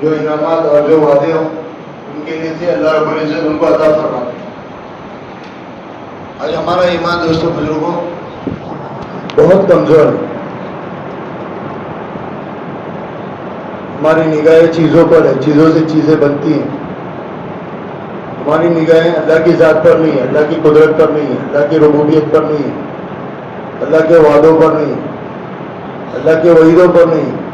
جو انعامات اور جو وعدے ان کے لیے تھے اللہ رب العزت ان کو عطا فرماتے ہیں۔ آج ہمارا ایمان دوستوں بزرگوں بہت کمزور ہے، ہماری نگاہیں چیزوں پر ہے، چیزوں سے چیزیں بنتی ہیں، ہماری نگاہیں اللہ کی ذات پر نہیں ہے، اللہ کی قدرت پر نہیں ہے، اللہ کی ربوبیت پر نہیں ہے، اللہ کے وعدوں پر نہیں ہے، اللہ کے وعیدوں پر نہیں ہے۔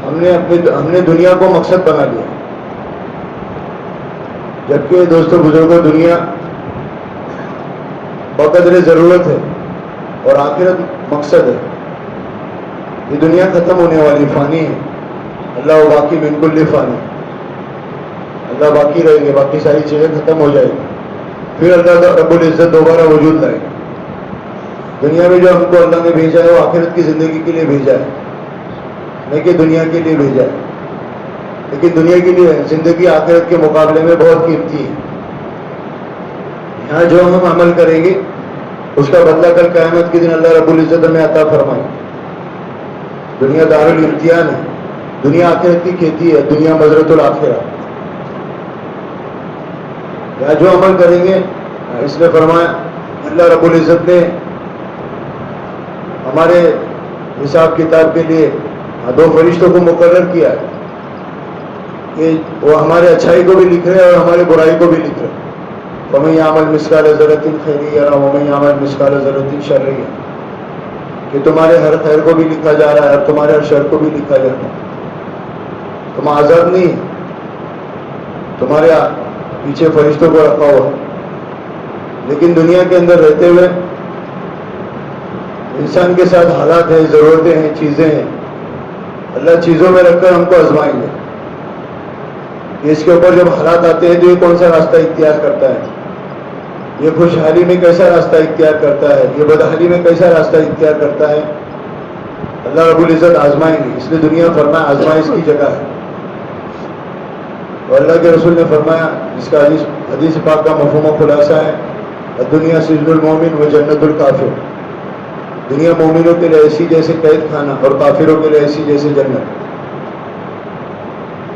ہم نے دنیا کو مقصد بنا لیا، جبکہ دوستوں بزرگوں دنیا بقدر ضرورت ہے اور آخرت مقصد ہے۔ یہ دنیا ختم ہونے والی فانی ہے، اللہ و باقی من کل فانی، اللہ باقی رہیں گے، باقی ساری چیزیں ختم ہو جائیں گی، پھر اللہ رب العزت دوبارہ وجود لائے گا۔ دنیا میں جو ہم کو اللہ نے بھیجا ہے وہ آخرت کی زندگی کے لیے بھیجا ہے، نہ کہ دنیا کے لیے بھیجا ہے، لیکن دنیا کے لیے زندگی آخرت کے مقابلے میں بہت قیمتی ہے۔ یہاں جو ہم عمل کریں گے اس کا بدلہ کل قیامت کے دن اللہ رب العزت ہمیں عطا فرمائے۔ دنیا دار الامتحان ہے، دنیا آخرت کی کھیتی ہے، دنیا مزرعۃ الآخرہ۔ یہاں جو عمل کریں گے اس نے فرمایا اللہ رب العزت نے ہمارے حساب کتاب کے لیے دو فرشتوں کو مقرر کیا ہے کہ وہ ہمارے اچھائی کو بھی لکھ رہے ہیں اور ہمارے برائی کو بھی لکھ رہے ہیں۔ فَمَن يَعْمَلْ مِثْقَالَ ذَرَّةٍ خَيْرًا يَرَهُ وَمَن يَعْمَلْ مِثْقَالَ ذَرَّةٍ شَرًّا يَرَهُ، کہ تمہارے ہر خیر کو بھی لکھا جا رہا ہے اور تمہارے ہر شر کو بھی لکھا جا رہا ہے۔ تم آزاد نہیں، تمہارے پیچھے فرشتوں کو رکھا ہوا ہے۔ لیکن دنیا کے اندر رہتے ہوئے انسان کے ساتھ حالات ہیں، ضرورتیں ہیں، چیزیں ہیں، اللہ چیزوں میں رکھ کر ہم کو آزمائیں گے کہ اس کے اوپر جب حالات آتے ہیں تو یہ کون سا راستہ اختیار کرتا ہے، یہ خوشحالی میں کیسا راستہ اختیار کرتا ہے، یہ بدحالی میں کیسا راستہ اختیار کرتا ہے، اللہ رب العزت آزمائیں گے۔ اس لیے دنیا فرمایا آزمائش کی جگہ ہے، اور اللہ کے رسول نے فرمایا جس کا حدیث پاک کا مفہوم و خلاصہ ہے دنیا سجن المومن و جنت الکافر، دنیا مومنوں کے لیے ایسی جیسے قید خانہ اور کافروں کے لیے ایسی جیسے جنت۔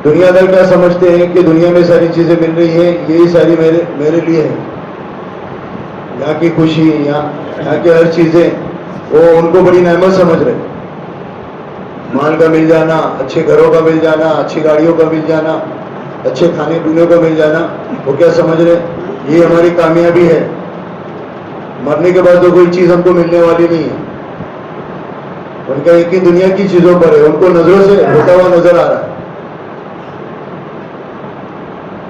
دنیا دار کیا سمجھتے ہیں کہ دنیا میں ساری چیزیں مل رہی ہیں، یہی ساری میرے لیے ہیں، یہاں کی خوشی، یہاں کی ہر چیزیں وہ ان کو بڑی نعمت سمجھ رہے، مال کا مل جانا، اچھے گھروں کا مل جانا، اچھی گاڑیوں کا مل جانا، اچھے کھانے پینے کا مل جانا، وہ کیا سمجھ رہے یہ ہماری کامیابی ہے، مرنے کے بعد تو کوئی چیز ہم کو ملنے والی نہیں ہے۔ ان کا یقین دنیا کی چیزوں پر ہے، ان کو نظروں سے ہوتا ہوا نظر آ رہا ہے،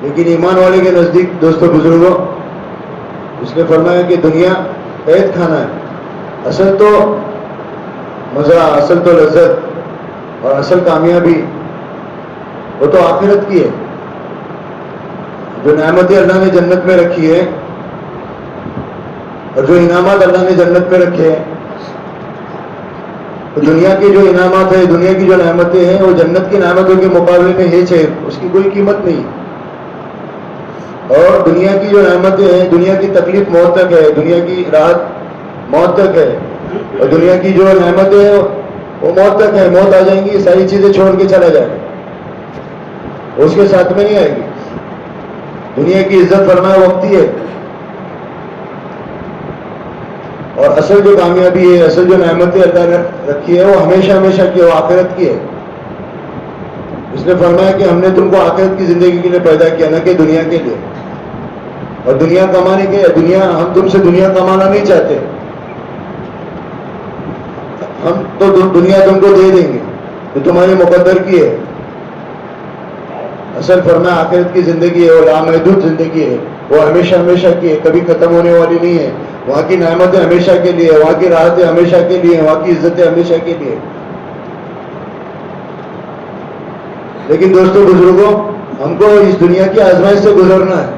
لیکن ایمان والے کے نزدیک دوستوں بزرگوں اس نے فرمایا کہ دنیا قید خانہ ہے، اصل تو مزہ، اصل تو لذت اور اصل کامیابی وہ تو آخرت کی ہے۔ جو نعمتیں اللہ نے جنت میں رکھی ہے اور جو انعامات اللہ نے جنت میں رکھے ہیں، تو دنیا کے جو انعامات ہیں، دنیا کی جو نعمتیں ہیں وہ جنت کی نعمتوں کے مقابلے میں ہیچ ہے، اس کی کوئی قیمت نہیں۔ اور دنیا کی جو نعمتیں ہیں، دنیا کی تکلیف موت تک ہے، دنیا کی راحت موت تک ہے، اور دنیا کی جو نعمتیں ہیں وہ موت تک ہے، موت آ جائیں گی ساری چیزیں چھوڑ کے چلا جائے گا، اس کے ساتھ میں نہیں آئے گی۔ دنیا کی عزت فرمایا وقتی ہے، اور اصل جو کامیابی ہے، اصل جو نعمتیں اللہ نے رکھی ہے وہ ہمیشہ ہمیشہ کی ہے، وہ آخرت کی ہے۔ اس نے فرمایا کہ ہم نے تم کو آخرت کی زندگی کے لیے پیدا کیا، نہ کہ دنیا کے لیے، اور دنیا کمانے کے ہم تم سے دنیا کمانا نہیں چاہتے، ہم تو دنیا تم کو دے دیں گے، تو تمہارے مقدر کی ہے۔ اصل فرمایا آخرت کی زندگی ہے، وہ لامحدود زندگی ہے، وہ ہمیشہ ہمیشہ کی ہے، کبھی ختم ہونے والی نہیں ہے۔ وہاں کی نعمتیں ہمیشہ کے لیے، وہاں کی راحتیں ہمیشہ کے لیے، وہاں کی عزتیں ہمیشہ کے لیے۔ لیکن دوستوں بزرگوں ہم کو اس دنیا کی آزمائش سے گزرنا ہے۔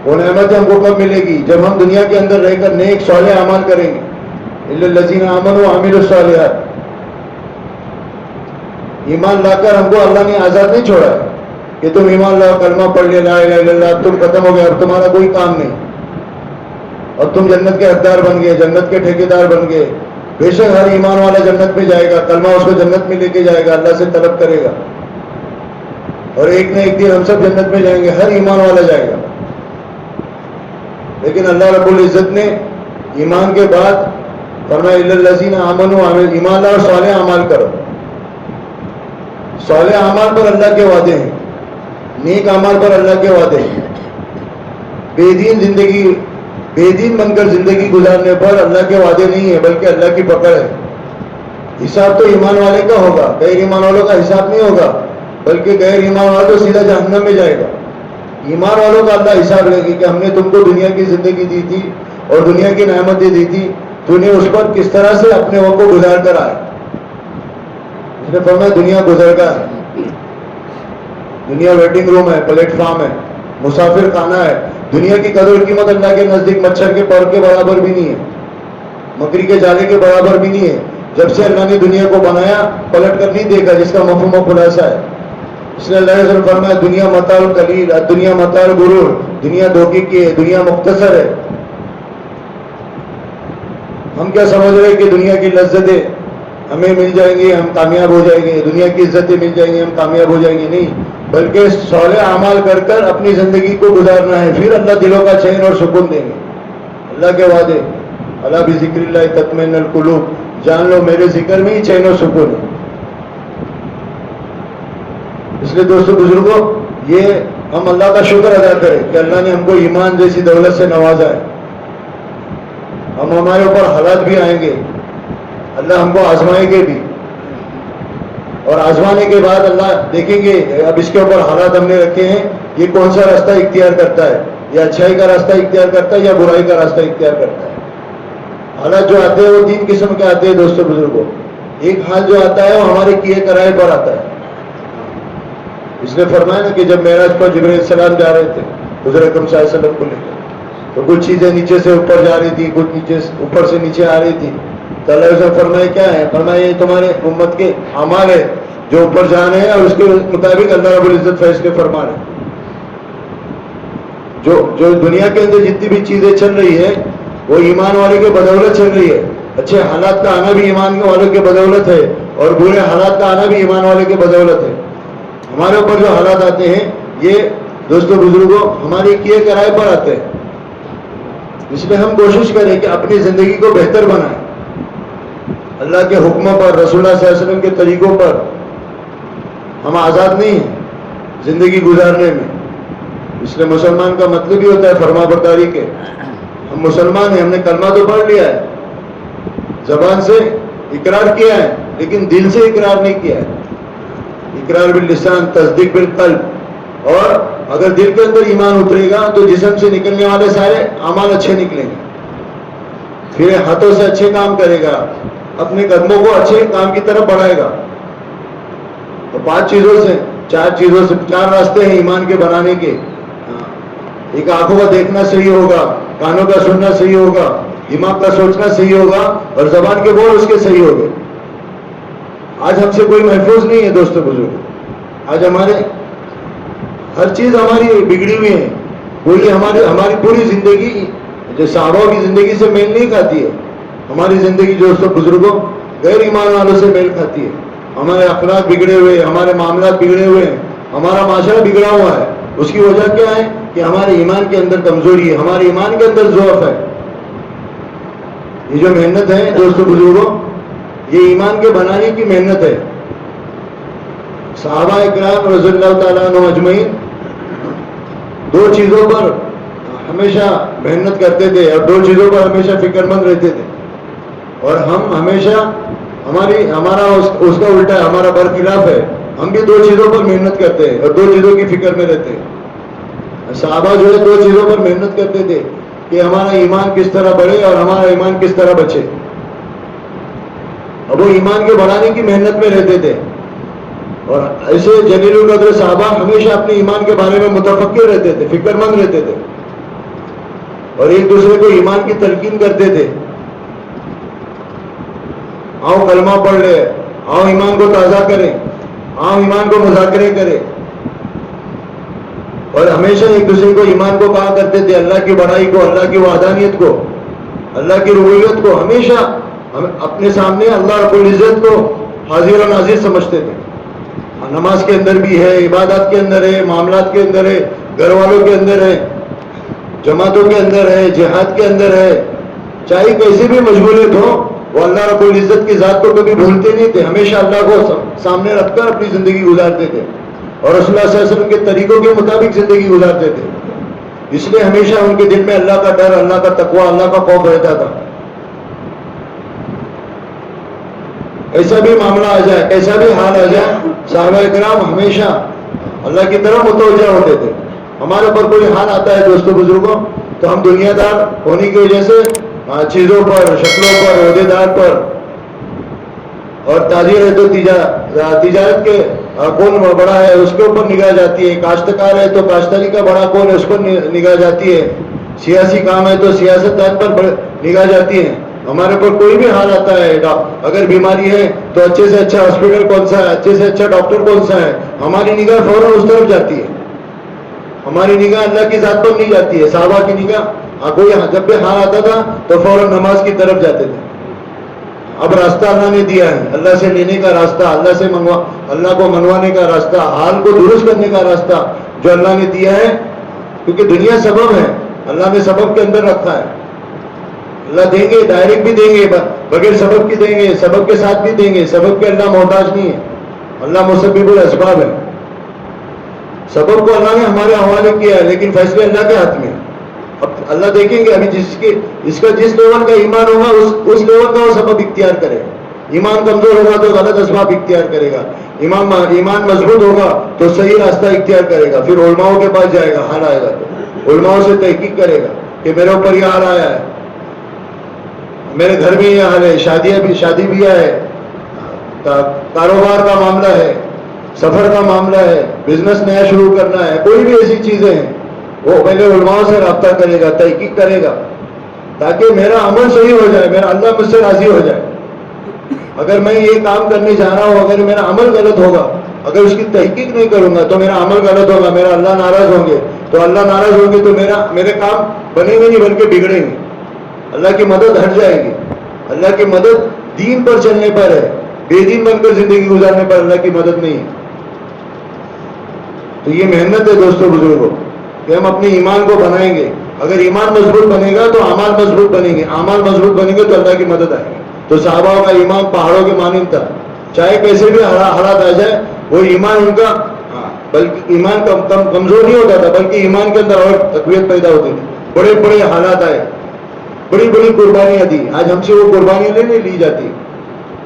وہ نعمتیں ہم کو کب ملے گی؟ جب ہم دنیا کے اندر رہ کر نیک صالح اعمال کریں گے۔ الا الذین آمنوا وعملوا الصالحات، ایمان لا کر ہم کو اللہ نے آزاد نہیں چھوڑا ہے کہ تم ایمان لاؤ، کلمہ پڑھ لے، لا الہ الا اللہ، اب تم ختم ہو گئے، اب تمہارا کوئی کام نہیں، اور تم جنت کے حقدار بن گئے، جنت کے ٹھیکیدار بن گئے، بے شک ہر ایمان والا جنت میں جائے گا، کلمہ اس کو جنت میں لے کے جائے گا، اللہ سے طلب کرے گا، اور ایک نہ ایک دن ہم سب جنت میں جائیں گے، ہر ایمان والا جائے گا. لیکن اللہ رب العزت نے ایمان کے بعد فرمایا الا الذین آمنوا، ایمان لاؤ اور صالح اعمال کرو. صالح اعمال پر اللہ کے وعدے ہیں، نیک اعمال پر اللہ کے وعدے ہیں. بے دین بن کر زندگی گزارنے پر اللہ کے وعدے نہیں ہے، بلکہ اللہ کی پکڑ ہے. حساب تو ایمان والے کا ہوگا، غیر ایمان والوں کا حساب نہیں ہوگا، بلکہ غیر ایمان والا تو سیدھا جہنم میں جائے گا. ایمان والوں کا اللہ حساب لے گی کہ ہم نے تم کو دنیا کی زندگی دی تھی اور دنیا کی نعمتیں دی تھی، تو نے اس پر کس طرح سے اپنے وقت کو گزار کر آئے. اس نے فرمایا دنیا گزر گا ہے، دنیا ویٹنگ روم ہے، پلیٹ فارم ہے، مسافر خانہ ہے. دنیا کی قدر قیمت اللہ کے نزدیک مچھر کے پر کے برابر بھی نہیں ہے، مکڑی کے جالے کے برابر بھی نہیں ہے. جب سے اللہ نے دنیا کو بنایا پلٹ کر نہیں دیکھا، جس کا مفہوم و خلاصہ ہے. اس نے اللہ نے فرمایا دنیا متاع القلیل، دنیا متاع الغرور، دنیا دھوکے کی ہے، دنیا مختصر ہے. ہم کیا سمجھ رہے کہ دنیا کی لذتیں ہمیں مل جائیں گی، ہم کامیاب ہو جائیں گے، دنیا کی عزتیں مل جائیں گی، ہم کامیاب ہو جائیں گے؟ نہیں، بلکہ صالح اعمال کر کر اپنی زندگی کو گزارنا ہے، پھر اللہ دلوں کا چین اور سکون دیں گے. اللہ کے وعدے، الا بذکر اللہ تطمئن القلوب، جان لو میرے ذکر میں ہی چین و سکون ہے. اس لیے دوستو بزرگوں، یہ ہم اللہ کا شکر ادا کریں کہ اللہ نے ہم کو ایمان جیسی دولت سے نوازا ہے. ہمارے اوپر حالات بھی آئیں گے، اللہ ہم کو آزمائیں گے بھی، اور آزمانے کے بعد اللہ دیکھیں گے اب اس کے اوپر حالات ہم نے رکھے ہیں، یہ کون سا راستہ اختیار کرتا ہے، یا اچھائی کا راستہ اختیار کرتا ہے یا برائی کا راستہ اختیار کرتا ہے. حالات جو آتے ہیں وہ تین قسم کے آتے ہیں دوستو بزرگوں. ایک حال جو آتا ہے وہ ہمارے کیے کرائے پر آتا ہے. اس نے فرمایا نا کہ جب معراج پر جبرائیل السلام جا رہے تھے حضور اکرم صلی اللہ علیہ وسلم کو لے کر، تو کچھ چیزیں نیچے سے اوپر جا رہی تھی، کچھ نیچے اوپر سے نیچے آ رہی تھی. تو اللہ نے فرمایا کیا ہے؟ فرمایا یہ تمہارے امت کے اعمال ہے جو اوپر جا رہے ہیں، اور اس کے مطابق اللہ رب العزت فیصلے فرما رہے ہیں. جو دنیا کے اندر جتنی بھی چیزیں چل رہی ہے وہ ایمان والے کے بدولت چل رہی ہے. اچھے حالات کا آنا بھی ایمان والوں کے بدولت ہے، اور برے حالات کا آنا بھی ایمان والے کے بدولت ہے. ہمارے اوپر جو حالات آتے ہیں یہ دوستو بزرگوں ہماری کیے کرائے پر آتے ہیں. اس لیے ہم کوشش کریں کہ اپنی زندگی کو بہتر بنائیں، اللہ کے حکموں پر، رسول اللہ صلی اللہ علیہ وسلم کے طریقوں پر. ہم آزاد نہیں ہیں زندگی گزارنے میں. اس لیے مسلمان کا مطلب ہی ہوتا ہے فرما برداری کے. ہم مسلمان ہیں، ہم نے کلمہ تو پڑھ لیا ہے، زبان سے اقرار کیا ہے، لیکن دل سے اقرار نہیں کیا ہے. اقرار باللسان، تصدیق بالقلب. اور اگر دل کے اندر ایمان اترے گا تو جسم سے نکلنے والے سارے اعمال اچھے نکلیں گے. پھر ہاتھوں سے اچھے کام کرے گا، اپنے قدموں کو اچھے کام کی طرف بڑھائے گا. تو چار راستے ہیں ایمان کے بنانے کے. ایک آنکھوں کا دیکھنا صحیح ہوگا، کانوں کا سننا صحیح ہوگا، دماغ کا سوچنا صحیح ہوگا، اور زبان کے بول اس کے صحیح ہوگے. آج ہم سے کوئی محفوظ نہیں ہے دوستو بزرگ. آج ہر چیز ہماری بگڑی ہوئی ہے. کوئی ہماری پوری زندگی جو صحابہ کی زندگی سے میل نہیں کھاتی ہے. ہماری زندگی دوستو بزرگوں غیر ایمان والوں سے میل کھاتی ہے. ہمارے اخلاق بگڑے ہوئے، ہمارے معاملات بگڑے ہوئے ہیں، ہمارا معاشرہ بگڑا ہوا ہے. اس کی وجہ کیا ہے؟ کہ ہمارے ایمان کے اندر کمزوری ہے، ہمارے ایمان کے اندر ضعف ہے. یہ جو محنت ہے دوستو بزرگوں، یہ ایمان کے بنانے کی محنت ہے. صحابہ اکرام رضی اللہ تعالیٰ عنہ اجمعین دو چیزوں پر ہمیشہ محنت کرتے تھے، اور دو چیزوں پر ہمیشہ فکر مند رہتے تھے. اور ہم ہمیشہ ہمارا اس کا الٹا ہے، ہمارا برخلاف ہے. ہم بھی دو چیزوں پر محنت کرتے ہیں اور دو چیزوں کی فکر میں رہتے ہیں. صحابہ جو ہے دو چیزوں پر محنت کرتے تھے کہ ہمارا ایمان کس طرح بڑھے اور ہمارا ایمان کس طرح بچے. اب وہ ایمان کے بڑھانے کی محنت میں رہتے تھے. اور ایسے جلیل القدر صحابہ ہمیشہ اپنے ایمان کے بارے میں متفکر رہتے تھے، فکر مند رہتے تھے، اور ایک دوسرے کو ایمان کی تلقین کرتے تھے. آؤ کلمہ پڑھ لے، آؤ ایمان کو تازہ کریں، آؤ ایمان کو مذاکرے کریں. اور ہمیشہ ایک دوسرے کو ایمان کو کہا کرتے تھے، اللہ کی بڑائی کو، اللہ کی وحدانیت کو، اللہ کی ربوبیت کو ہمیشہ ہم اپنے سامنے اللہ رب العزت کو حاضر و ناظر سمجھتے تھے. نماز کے اندر بھی ہے, عبادات کے اندر ہے, معاملات کے اندر ہے, گھر والوں کے اندر ہے, جماعتوں کے اندر ہے, جہاد کے اندر ہے. چاہے کیسی بھی مشغولیت ہو, وہ اللہ رب العزت کی ذات کو کبھی بھولتے نہیں تھے. ہمیشہ اللہ کو سامنے رکھ کر اپنی زندگی گزارتے تھے اور رسول اللہ صلی اللہ علیہ وسلم کے طریقوں کے مطابق زندگی گزارتے تھے. اس لیے ہمیشہ ان کے دل میں اللہ کا ڈر, اللہ کا تقوی, اللہ کا خوف رہتا تھا. ایسا بھی معاملہ آ جائے, ایسا بھی حال آ جائے, صحابہ کرام ہمیشہ اللہ کی طرف متوجہ ہوتے تھے. ہمارے اوپر کوئی حال آتا ہے دوستوں بزرگوں, تو ہم دنیا دار ہونے کی وجہ سے چیزوں پر, شکلوں پر, عہدے دار پر, اور تاجر ہے تو تجارت کے کون بڑا ہے اس کے اوپر نگاہ جاتی ہے, کاشتکار ہے تو کاشتکاری کا بڑا کون ہے اس پر نگاہ جاتی ہے, سیاسی کام ہے تو سیاست دان پر نگاہ جاتی ہے. ہمارے پر کوئی بھی حال آتا ہے, اگر بیماری ہے تو اچھے سے اچھا ہاسپٹل کون سا ہے, اچھے سے اچھا ڈاکٹر کون سا ہے, ہماری نگاہ فوراً اس طرف جاتی ہے. ہماری نگاہ اللہ کی ذات پر نہیں جاتی ہے. صحابہ کی نگاہ کوئی جب بھی حال آتا تھا تو فوراً نماز کی طرف جاتے تھے. اب راستہ اللہ نے دیا ہے, اللہ سے لینے کا راستہ, اللہ سے اللہ کو منوانے کا راستہ, حال کو درست کرنے کا راستہ جو اللہ نے دیا ہے. کیونکہ دنیا سبب ہے, اللہ نے سبب کے اندر رکھا ہے. اللہ دیں گے, ڈائریکٹ بھی دیں گے, بغیر سبب کی دیں گے, سبب کے ساتھ بھی دیں گے. سبب کے اللہ محتاج نہیں ہے, اللہ مسبب الاسباب ہے. سبب کو اللہ نے ہمارے حوالے کیا ہے, لیکن فیصلے اللہ کے ہاتھ میں. اب اللہ دیکھیں گے ابھی جس کا جس لیول کا ایمان ہوگا اس لیول کا وہ سبب اختیار کرے. ایمان کمزور ہوگا تو غلط اسباب اختیار کرے گا, ایمان مضبوط ہوگا تو صحیح راستہ اختیار کرے گا. پھر علماؤں کے پاس جائے گا, حال آئے گا تو علماؤں سے تحقیق کرے گا کہ میرے اوپر یہ حال آیا ہے, میرے گھر میں یہ حال ہے, شادی بھی ہے, کاروبار کا معاملہ ہے, سفر کا معاملہ ہے, بزنس نیا شروع کرنا ہے, کوئی بھی ایسی چیزیں ہیں, وہ پہلے علماء سے رابطہ کرے گا, تحقیق کرے گا تاکہ میرا عمل صحیح ہو جائے, میرا اللہ مجھ سے راضی ہو جائے. اگر میں یہ کام کرنے جا رہا ہوں, اگر میرا عمل غلط ہوگا, اگر اس کی تحقیق نہیں کروں گا تو میرا عمل غلط ہوگا, میرا اللہ ناراض ہوں گے, تو اللہ ناراض ہوں گے تو میرے کام بنے گے نہیں بلکہ بگڑیں گے. اللہ کی مدد ہٹ جائے گی. اللہ کی مدد دین پر چلنے پر ہے, بے دین بن کر زندگی گزارنے پر اللہ کی مدد نہیں ہے. تو یہ محنت ہے دوستوں بزرگوں کہ ہم اپنے ایمان کو بنائیں گے. اگر ایمان مضبوط بنے گا تو اعمال مضبوط بنیں گے, اعمال مضبوط بنیں گے تو اللہ کی مدد آئے گی. تو صحابہ کا ایمان پہاڑوں کے مانند تھا, چاہے کیسے بھی حالات آ جائے, وہ ایمان ان کا بلکہ ایمان کمزور نہیں ہوتا تھا, بلکہ ایمان کے اندر اور تقویت پیدا ہوتی تھی. بڑے بڑے حالات آئے, بڑی بڑی قربانیاں دی, آج ہم سے وہ قربانیاں نہیں لی جاتی.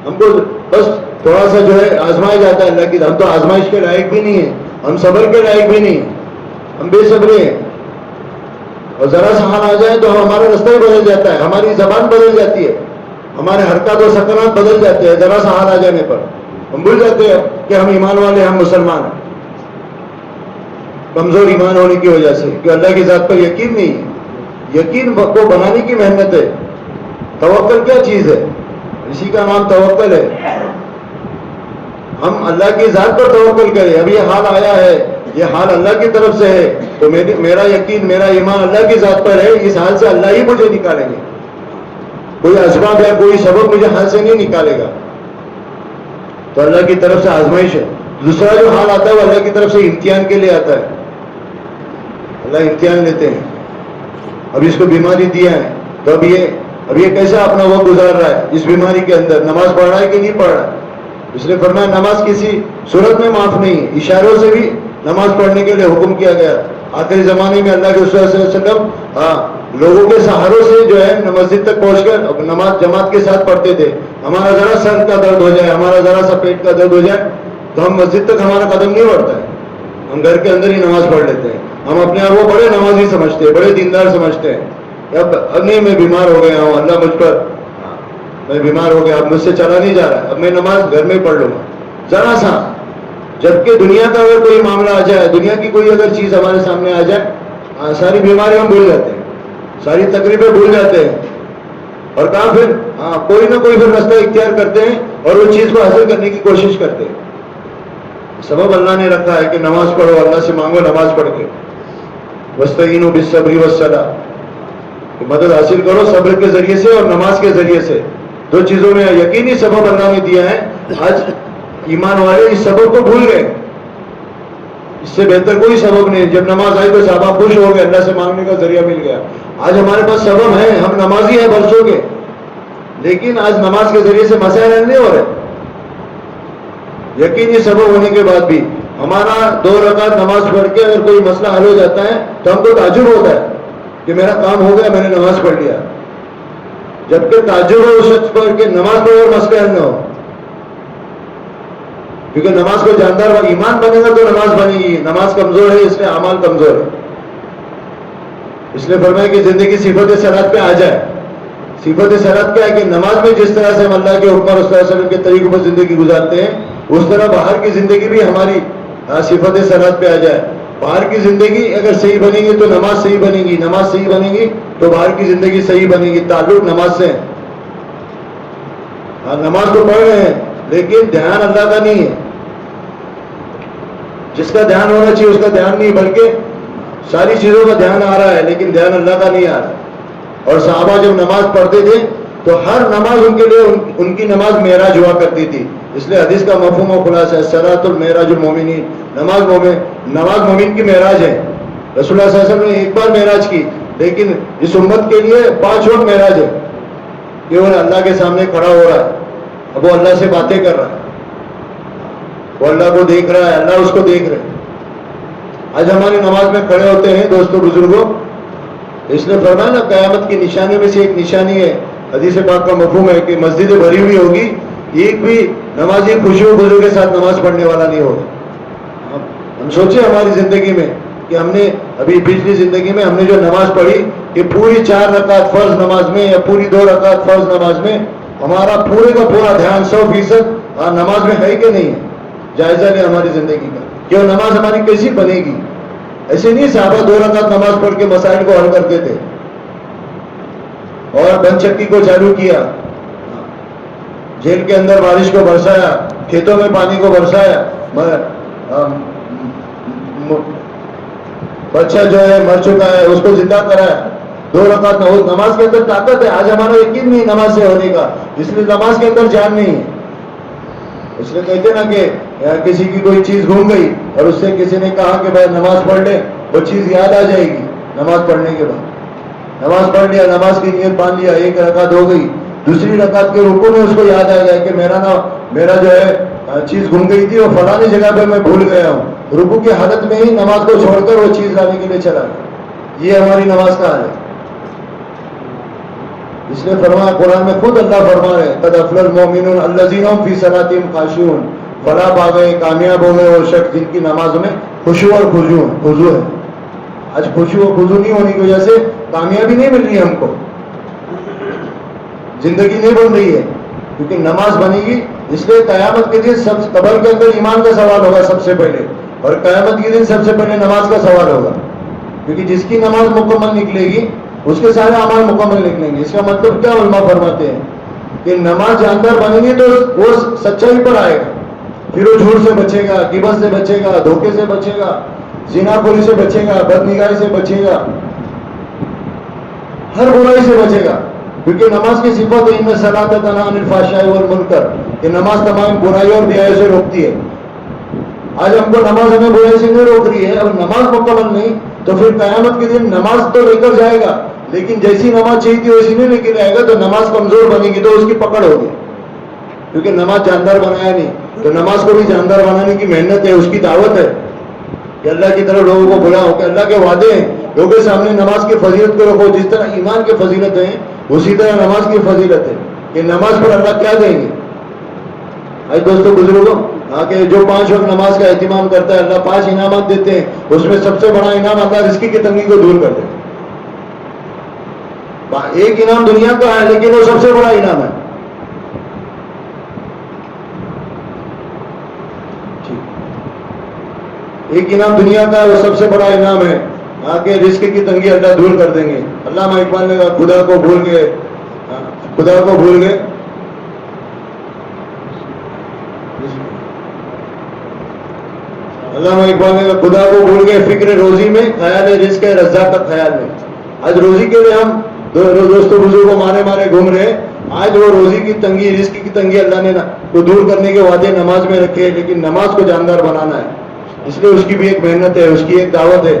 ہم کو بس تھوڑا سا جو ہے آزمایا جاتا ہے اللہ کی. ہم تو آزمائش کے لائق بھی نہیں ہیں, ہم صبر کے لائق بھی نہیں ہیں, ہم بے صبرے ہیں. اور ذرا سا حال آ جائے تو ہمارا رستہ ہی بدل جاتا ہے, ہماری زبان بدل جاتی ہے, ہمارے حرکات و سکنات بدل جاتے ہیں. ذرا سا حال آ جانے پر ہم بھول جاتے ہیں کہ ہم ایمان والے, ہم مسلمان ہیں. کمزور ایمان ہونے کی وجہ سے, کہ اللہ کی ذات پر یقین نہیں ہے. یقین کو بنانے کی محنت ہے. توکل کیا چیز ہے؟ اسی کا نام توکل ہے. ہم اللہ کی ذات پر توکل کریں. اب یہ حال آیا ہے, یہ حال اللہ کی طرف سے ہے, تو میرا یقین, میرا ایمان اللہ کی ذات پر ہے. اس حال سے اللہ ہی مجھے نکالیں گے, کوئی اسباب یا کوئی سبب مجھے حال سے نہیں نکالے گا. تو اللہ کی طرف سے آزمائش ہے. دوسرا جو حال آتا ہے وہ اللہ کی طرف سے امتحان کے لیے آتا ہے. اللہ امتحان لیتے ہیں. اب اس کو بیماری دیا ہے تو اب یہ کیسا اپنا وقت گزار رہا ہے اس بیماری کے اندر, نماز پڑھ رہا ہے کہ نہیں پڑھ رہا ہے. اس لیے فرمایا نماز کسی صورت میں معاف نہیں, اشاروں سے بھی نماز پڑھنے کے لیے حکم کیا گیا. آخری زمانے میں اللہ کے رسول صلی اللہ علیہ وسلم لوگوں کے سہاروں سے جو ہے مسجد تک پہنچ کر نماز جماعت کے ساتھ پڑھتے تھے. ہمارا ذرا سر کا درد ہو جائے, ہمارا ذرا سا پیٹ کا درد ہو جائے تو ہم مسجد تک ہمارا قدم نہیں بڑھتا ہے, ہم گھر کے اندر ہی نماز پڑھ لیتے ہیں. ہم اپنے آپ کو بڑے نمازی سمجھتے ہیں, بڑے دیندار سمجھتے ہیں. اب نہیں, میں بیمار ہو گیا ہوں, اللہ مجھ پر, میں بیمار ہو گیا, اب مجھ سے چلا نہیں جا رہا, اب میں نماز گھر میں پڑھ لوں گا ذرا سا. جبکہ دنیا کا اگر کوئی معاملہ آ جائے, دنیا کی کوئی اگر چیز ہمارے سامنے آ جائے, ساری بیماریاں ہم بھول جاتے ہیں, ساری تکلیفیں بھول جاتے ہیں, اور کہاں پھر کوئی نہ کوئی پھر رستہ اختیار کرتے ہیں اور وہ چیز کو حاصل کرنے کی کوشش کرتے ہیں. سبب اللہ نے رکھا ہے کہ نماز پڑھو, اللہ سے مانگو نماز پڑھ کے. وَاسْتَعِينُوا بِالصَّبْرِ وَالصَّلَاةِ, مدد حاصل کرو صبر کے ذریعے سے اور نماز کے ذریعے سے. دو چیزوں میں یقینی سبب اللہ نے دیا ہے. آج ایمان والے اس سبب کو بھول گئے. اس سے بہتر کوئی سبب نہیں. جب نماز آئی تو صحابہ خوش ہو گئے, اللہ سے مانگنے کا ذریعہ مل گیا. آج ہمارے پاس سبب ہے, ہم نمازی ہیں برسوں کے, لیکن آج نماز کے ذریعے سے مسائل حل نہیں ہو رہے. یقینی سبب ہونے کے بعد بھی ہمارا 2 رکعت نماز پڑھ کے اگر کوئی مسئلہ حل ہو جاتا ہے تو ہم کو تعجب ہوتا ہے کہ میرا کام ہو گیا, میں نے نماز پڑھ لیا. جبکہ تعجب ہے اس شخص پر کہ نماز پڑھ اور مسئلہ حل نہ ہو. کیونکہ نماز کو جاندار ایمان بنے گا تو نماز بنے گی. نماز کمزور ہے اس لیے اعمال کمزور ہے. اس لیے فرمایا کہ زندگی صفت صلاۃ پہ آ جائے. صفت صلاۃ کیا ہے کہ نماز میں جس طرح سے ہم اللہ کے حکم اور رسول صلی اللہ علیہ وسلم کے طریقوں پر زندگی گزارتے ہیں اس طرح باہر کی زندگی بھی ہماری صفت صلاۃ پہ آ جائے. باہر کی زندگی اگر صحیح بنے گی تو نماز صحیح بنے گی, نماز صحیح بنے گی تو باہر کی زندگی صحیح بنے گی. تعلق نماز سے. نماز کو پڑھ رہے ہیں لیکن دھیان اللہ کا نہیں ہے. جس کا دھیان ہونا چاہیے اس کا دھیان نہیں, بلکہ ساری چیزوں کا دھیان آ رہا ہے لیکن دھیان اللہ کا نہیں آ رہا. اور صحابہ جب نماز پڑھتے تھے تو ہر نماز ان کے لیے ان کی نماز معراج ہوا کرتی تھی. اس لیے حدیث کا مفہوم و خلاصہ ہے صلاۃ المعراج المومنین. نماز مومن کی معراج ہے. رسول اللہ صلی اللہ علیہ وسلم نے ایک بار معراج کی, لیکن اس امت کے لیے 5 وقت معراج ہے کہ وہ اللہ کے سامنے کھڑا ہو رہا ہے. اب وہ اللہ سے باتیں کر رہا ہے, وہ اللہ کو دیکھ رہا ہے, اللہ اس کو دیکھ رہے. آج ہماری نماز میں کھڑے ہوتے ہیں دوستوں بزرگوں, اس نے فرمایا نا قیامت کی نشانیوں میں سے ایک نشانی ہے, حدیث پاک کا مفہوم ہے کہ مسجد بھری ہوئی ہوگی, ایک بھی نمازی خوشی و خضوع کے ساتھ نماز پڑھنے والا نہیں ہوگا. ہم سوچیں ہماری زندگی میں کہ ہم نے ابھی پچھلی زندگی میں ہم نے جو نماز پڑھی کہ پوری 4 رکعت فرض نماز میں یا پوری 2 رکعت فرض نماز میں ہمارا پورے کا پورا دھیان 100% نماز میں ہے کہ نہیں ہے. جائزہ لیں ہماری زندگی کا کہ وہ نماز ہماری کیسی بنے گی. ایسے نہیں صحابہ 2 رکعت نماز پڑھ کے مسائل کو حل کرتے تھے اور بن چکی کو چالو کیا, جیل کے اندر بارش کو برسایا, کھیتوں میں پانی کو برسایا, بچہ جو ہے مر چکا ہے اس کو زندہ کرایا. 2 رکعت نماز کے اندر طاقت ہے. آج ہمارا یقین نہیں نماز سے ہونے کا, اس لیے نماز کے اندر جان نہیں ہے. اس لیے کہتے نا کہ کسی کی کوئی چیز گھوم گئی اور اس سے کسی نے کہا کہ بھائی نماز پڑھ لے, وہ چیز یاد آ جائے گی نماز پڑھنے کے بعد. نماز پڑھ لیا, نماز کی نیت باندھ لیا, 1 رکعت ہو گئی, دوسری رکعت کے رکوع میں اس کو یاد آ گیا کہ میرا جو ہے چیز گھوم گئی تھی اور فلانی جگہ پہ میں بھول گیا ہوں. رکوع کی حالت میں ہی نماز کو چھوڑ کر وہ چیز لانے کے لیے چلا گیا. یہ ہماری نماز کا حال ہے. اس نے فرمایا قرآن میں خود اللہ فرما رہے قد افلح المؤمنون الذین هم فی صلاتهم خاشعون. فلاح پا گئے, کامیاب ہو گئے وہ شخص جن کی نمازوں میں خشوع اور خضوع ہے. آج خشوع و خضوع نہیں ہونے کی وجہ سے کامیابی نہیں مل رہی ہم کو, زندگی نہیں بن رہی ہے. کیونکہ نماز بنے گی اس لیے قیامت کے دن سب قبر کے اندر ایمان کا سوال ہوگا سب سے پہلے, اور قیامت کے دن سب سے پہلے نماز کا سوال ہوگا. کیونکہ جس کی نماز مکمل نکلے گی اس کے سارے اعمال مکمل نکلیں گے. اس کا مطلب کیا علماء فرماتے ہیں کہ نماز جاندار بنے گی تو وہ سچائی پر آئے گا, پھر وہ جھوٹ سے بچے گا, غیبت سے بچے گا, دھوکے سے بچے گا, زنا خوری سے بچے گا, بدنگاہی سے بچے گا, ہر برائی سے بچے گا. کیونکہ نماز کی صفت ہے ان الصلاۃ تنہی عن الفحشاء والمنکر, کہ نماز تمام برائیوں اور بیائی سے روکتی ہے. آج ہم کو نماز ہمیں برائی سے نہیں روک رہی ہے. اب نماز مکمل نہیں تو پھر قیامت کے دن نماز تو لے کر جائے گا, لیکن جیسی نماز چاہیے تھی ویسی نہیں لے کے جائے گا, تو نماز کمزور بنے گی تو اس کی پکڑ ہوگی. کیونکہ نماز جاندار بنایا نہیں, تو نماز کو بھی جاندار بنانے کی محنت ہے, اس کی دعوت ہے کہ اللہ کی طرف لوگوں کو بلاؤ, کہ اللہ کے وعدے ہیں لوگوں کے سامنے نماز کی فضیلت کو رکھو. جس طرح ایمان کی فضیلت ہے اسی طرح نماز کی فضیلت ہے کہ نماز پر اللہ کیا دیں گے. آج دوستوں بزرگوں کہ جو 5 وقت نماز کا اہتمام کرتا ہے اللہ 5 انعامات دیتے ہیں. اس میں سب سے بڑا انعام اللہ رزق کی تنگی کو دور کر دے. ایک انعام دنیا کا ہے لیکن وہ سب سے بڑا انعام ہے. ایک انعام دنیا کا ہے وہ سب سے بڑا انعام ہے. آگے رزق کی تنگی اللہ دور کر دیں گے. علامہ اقبال نے کہا خدا کو بھول گئے, خدا کو بھول گئے. علامہ اقبال نے کہا خدا کو بھول گئے فکر روزی میں, خیال رزق رزاق کا خیال میں. آج روزی کے لیے ہم دوستوں بزرگوں مارے گھوم رہے. آج وہ روزی کی تنگی رزق کی تنگی اللہ نے کو دور کرنے کے وعدے نماز میں رکھے, لیکن نماز کو جاندار بنانا ہے, اس لیے اس کی بھی ایک محنت ہے, اس کی ایک دعوت ہے.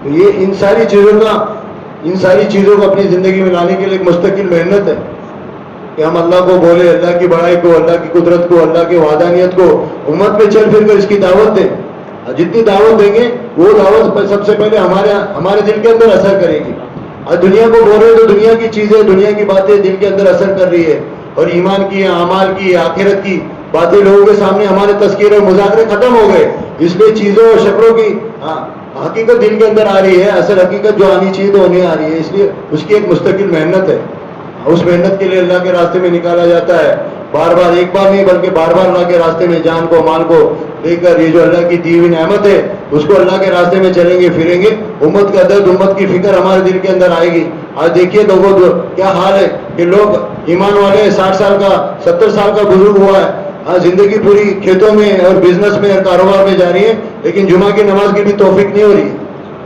تو یہ ان ساری چیزوں کو اپنی زندگی میں لانے کے لیے ایک مستقل محنت ہے کہ ہم اللہ کو بولے, اللہ کی بڑائی کو, اللہ کی قدرت کو, اللہ کی وحدانیت کو, امت پہ چل پھر کر اس کی دعوت دیں. جتنی دعوت دیں گے وہ دعوت سب سے پہلے ہمارے دل کے اندر اثر کرے گی. اور دنیا کو بول رہے تو دنیا کی چیزیں, دنیا کی باتیں دل کے اندر اثر کر رہی ہے, اور ایمان کی, اعمال کی, آخرت کی باتیں لوگوں کے سامنے ہمارے تذکرے اور مذاکرے ختم ہو گئے. اس لیے چیزوں اور شکلوں کی حقیقت دل کے اندر آ رہی ہے, اصل حقیقت جو آنی چاہیے تو نہیں آ رہی ہے. اس لیے اس کی ایک مستقل محنت ہے. اس محنت کے لیے اللہ کے راستے میں نکالا جاتا ہے, بار بار, ایک بار نہیں بلکہ بار بار اللہ کے راستے میں جان کو, مال کو لے کر. یہ جو اللہ کی دی ہوئی نعمت ہے اس کو اللہ کے راستے میں چلیں گے, پھریں گے. امت کا درد, امت کی فکر ہمارے دل کے اندر آئے گی. آج دیکھیے لوگوں کیا حال ہے کہ لوگ ایمان والے 60 سال کا 70 سال کا بزرگ ہوا ہے, زندگی پوری کھیتوں میں اور بزنس میں اور کاروبار میں جا رہی ہے, لیکن جمعہ کی نماز کی بھی توفیق نہیں ہو رہی.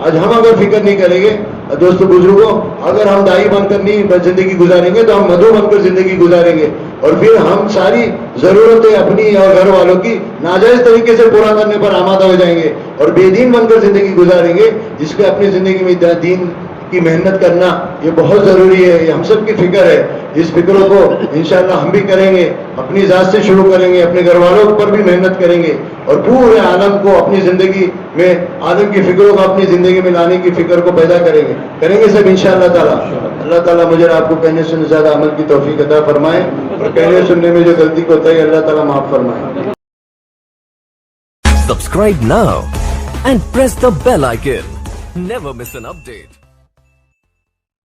آج ہم اگر فکر نہیں کریں گے دوستو بزرگوں, اگر ہم دائی بن کر نہیں زندگی گزاریں گے تو ہم مدعو بن کر زندگی گزاریں گے, اور پھر ہم ساری ضرورتیں اپنی اور گھر والوں کی ناجائز طریقے سے پورا کرنے پر آمادہ ہو جائیں گے, اور بے دین بن کر زندگی گزاریں گے. اس لیے اپنی زندگی میں دین کی محنت کرنا یہ بہت ضروری ہے. یہ ہم سب کی فکر ہے. اس فکروں کو انشاءاللہ ہم بھی کریں گے, اپنی ذات سے شروع کریں گے, اپنے گھر والوں پر بھی محنت کریں گے, اور پورے عالم کو اپنی زندگی میں, عالم کی فکروں کو اپنی زندگی میں لانے کی فکر کو پیدا کریں گے سب انشاءاللہ تعالیٰ. اللہ تعالیٰ مجھے آپ کو کہنے سننے زیادہ عمل کی توفیق عطا فرمائے, اور کہنے سننے میں جو غلطی کو ہوتا ہے اللہ تعالیٰ معاف فرمائے. Subscribe now and press the bell icon. Never miss an update.